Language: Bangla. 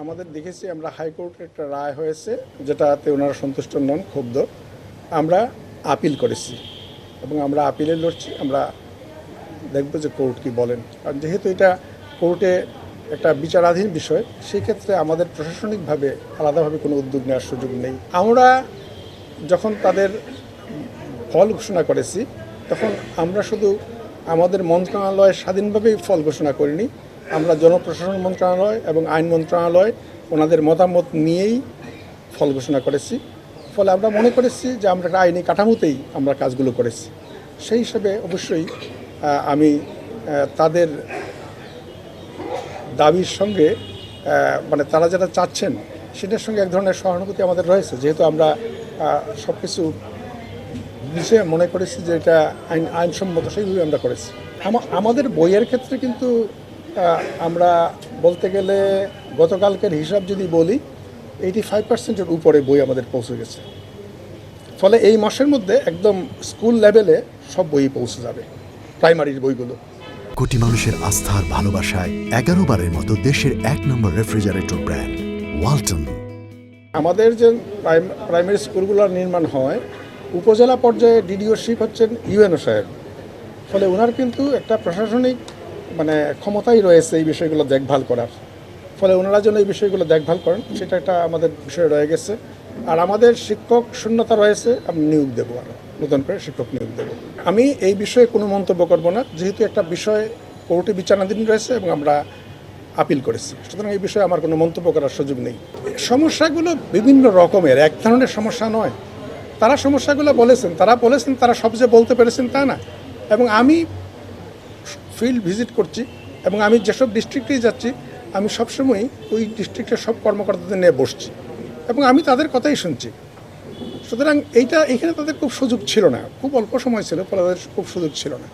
আমাদের দেখেছি আমরা হাইকোর্টের একটা রায় হয়েছে যেটাতে ওনারা সন্তুষ্ট নন, ক্ষুব্ধ। আমরা আপিল করেছি এবং আমরা আপিলে লড়ছি। আমরা দেখব যে কোর্ট কি বলেন, কারণ যেহেতু এটা কোর্টে একটা বিচারাধীন বিষয়, সেই ক্ষেত্রে আমাদের প্রশাসনিকভাবে আলাদাভাবে কোনো উদ্যোগ নেওয়ার সুযোগ নেই। আমরা যখন তাদের ফল ঘোষণা করেছি তখন আমরা শুধু আমাদের মন্ত্রণালয় স্বাধীনভাবেই ফল ঘোষণা করিনি, আমরা জনপ্রশাসন মন্ত্রণালয় এবং আইন মন্ত্রণালয় ওনাদের মতামত নিয়েই ফল ঘোষণা করেছি। ফলে আমরা মনে করেছি যে আমরা একটা আইনি কাঠামোতেই আমরা কাজগুলো করেছি। সেই হিসেবে অবশ্যই আমি তাদের দাবির সঙ্গে মানে তারা যেটা চাচ্ছেন সেটার সঙ্গে এক ধরনের সহানুভূতি আমাদের রয়েছে, যেহেতু আমরা সব কিছু বিষয়ে মনে করেছি যে এটা আইনসম্মত, সেইভাবে আমরা করেছি। আমাদের বইয়ের ক্ষেত্রে কিন্তু আমরা বলতে গেলে গতকালকের হিসাব যদি বলি 85%-এর উপরে বই আমাদের পৌঁছে গেছে। ফলে এই মাসের মধ্যে একদম স্কুল লেভেলে সব বই পৌঁছে যাবে, প্রাইমারির বইগুলো। কোটি মানুষের আস্থার ভালোবাসায় 11 বারের মতো দেশের 1 নম্বর রেফ্রিজারেটর ব্র্যান্ড ওয়ালটন। আমাদের যে প্রাইমারি স্কুলগুলোর নির্মাণ হয়, উপজেলা পর্যায়ে ডিডিওশিপ হচ্ছেন ইউএনও সাহেব। ফলে ওনার কিন্তু একটা প্রশাসনিক মানে ক্ষমতাই রয়েছে এই বিষয়গুলো দেখভাল করার। ফলে ওনারা যেন এই বিষয়গুলো দেখভাল করেন সেটা একটা আমাদের বিষয় রয়ে গেছে। আর আমাদের শিক্ষক শূন্যতা রয়েছে, আমি নিয়োগ দেবো, আরও নতুন করে শিক্ষক নিয়োগ দেবো। আমি এই বিষয়ে কোনো মন্তব্য করব না, যেহেতু একটা বিষয় কোর্টে বিচারাধীন রয়েছে এবং আমরা আপিল করেছি, সুতরাং এই বিষয়ে আমার কোনো মন্তব্য করার সুযোগ নেই। সমস্যাগুলো বিভিন্ন রকমের, এক ধরনের সমস্যা নয়। তারা সমস্যাগুলো বলেছেন, তারা সব যে বলতে পেরেছেন তা না। এবং আমি ফিল্ড ভিজিট করছি এবং আমি যেসব ডিস্ট্রিক্টেই যাচ্ছি আমি সবসময়ই ওই ডিস্ট্রিক্টের সব কর্মকর্তাদের নিয়ে বসছি এবং আমি তাদের কথাই শুনছি। সুতরাং এখানে তাদের খুব সুযোগ ছিল না, খুব অল্প সময় ছিল, ফলে তাদের খুব সুযোগ ছিল না।